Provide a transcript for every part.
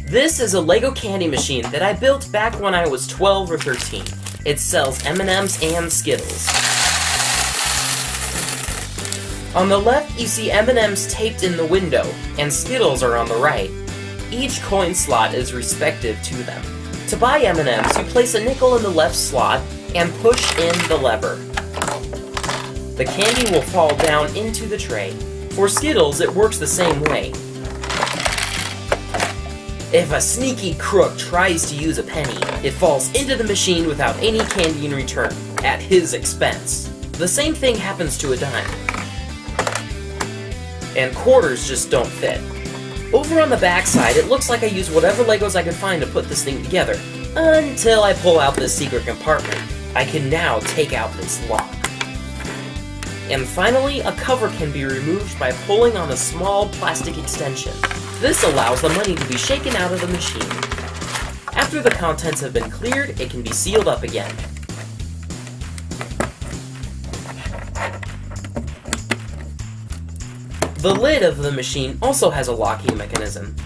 This is a Lego candy machine that I built back when I was 12 or 13. It sells M&Ms and Skittles. On the left, you see M&Ms taped in the window, and Skittles are on the right. Each coin slot is respective to them. To buy M&Ms, you place a nickel in the left slot and push in the lever. The candy will fall down into the tray. For Skittles, it works the same way. If a sneaky crook tries to use a penny, it falls into the machine without any candy in return, at his expense. The same thing happens to a dime. And quarters just don't fit. Over on the back side, it looks like I used whatever Legos I could find to put this thing together, until I pull out this secret compartment. I can now take out this lock. And finally, a cover can be removed by pulling on a small plastic extension. This allows the money to be shaken out of the machine. After the contents have been cleared, it can be sealed up again. The lid of the machine also has a locking mechanism.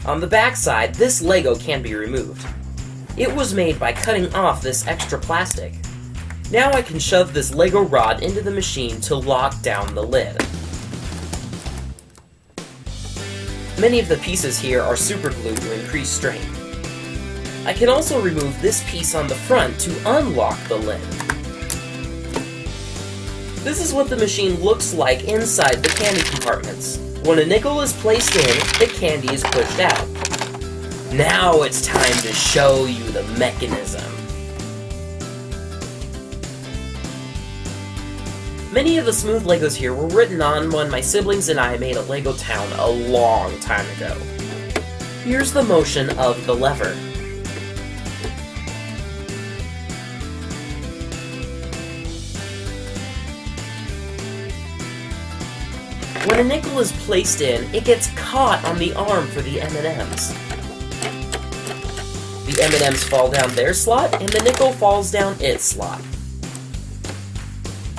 On the back side, this Lego can be removed. It was made by cutting off this extra plastic. Now I can shove this Lego rod into the machine to lock down the lid. Many of the pieces here are super glued to increase strength. I can also remove this piece on the front to unlock the lid. This is what the machine looks like inside the candy compartments. When a nickel is placed in, the candy is pushed out. Now it's time to show you the mechanism. Many of the smooth Legos here were written on when my siblings and I made a Lego town a long time ago. Here's the motion of the lever. When a nickel is placed in, it gets caught on the arm for the M&Ms. The M&Ms fall down their slot, and the nickel falls down its slot.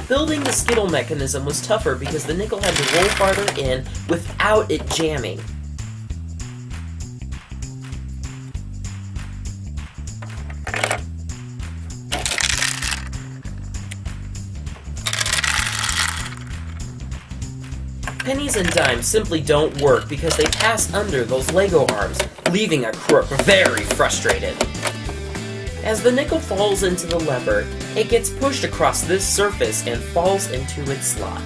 Building the Skittle mechanism was tougher because the nickel had to roll farther in without it jamming. Pennies and dimes simply don't work because they pass under those Lego arms, leaving a crook very frustrated. As the nickel falls into the lever, it gets pushed across this surface and falls into its slot.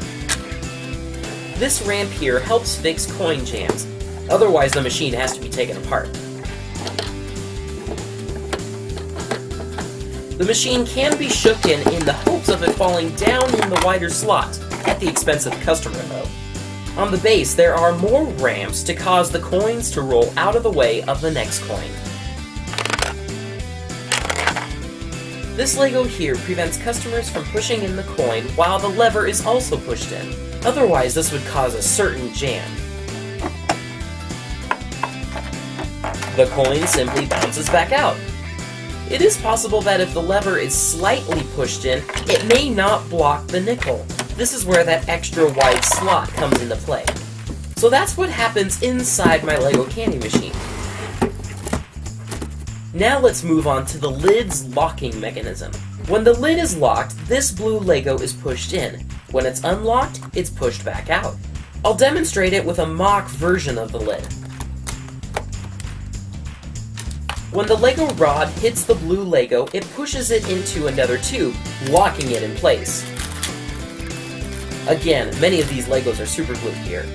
This ramp here helps fix coin jams, otherwise the machine has to be taken apart. The machine can be shooken in the hopes of it falling down in the wider slot, at the expense of the customer though. On the base, there are more ramps to cause the coins to roll out of the way of the next coin. This Lego here prevents customers from pushing in the coin while the lever is also pushed in. Otherwise, this would cause a certain jam. The coin simply bounces back out. It is possible that if the lever is slightly pushed in, it may not block the nickel. This is where that extra wide slot comes into play. So that's what happens inside my Lego candy machine. Now let's move on to the lid's locking mechanism. When the lid is locked, this blue Lego is pushed in. When it's unlocked, it's pushed back out. I'll demonstrate it with a mock version of the lid. When the Lego rod hits the blue Lego, it pushes it into another tube, locking it in place. Again, many of these Legos are super glued here.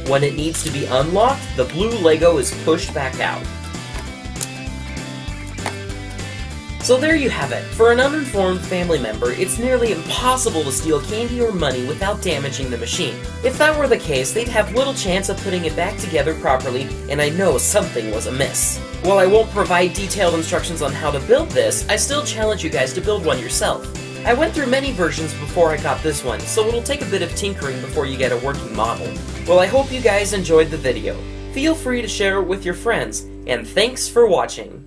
When it needs to be unlocked, the blue Lego is pushed back out. So there you have it. For an uninformed family member, it's nearly impossible to steal candy or money without damaging the machine. If that were the case, they'd have little chance of putting it back together properly, and I know something was amiss. While I won't provide detailed instructions on how to build this, I still challenge you guys to build one yourself. I went through many versions before I got this one, so it'll take a bit of tinkering before you get a working model. Well, I hope you guys enjoyed the video. Feel free to share it with your friends, and thanks for watching.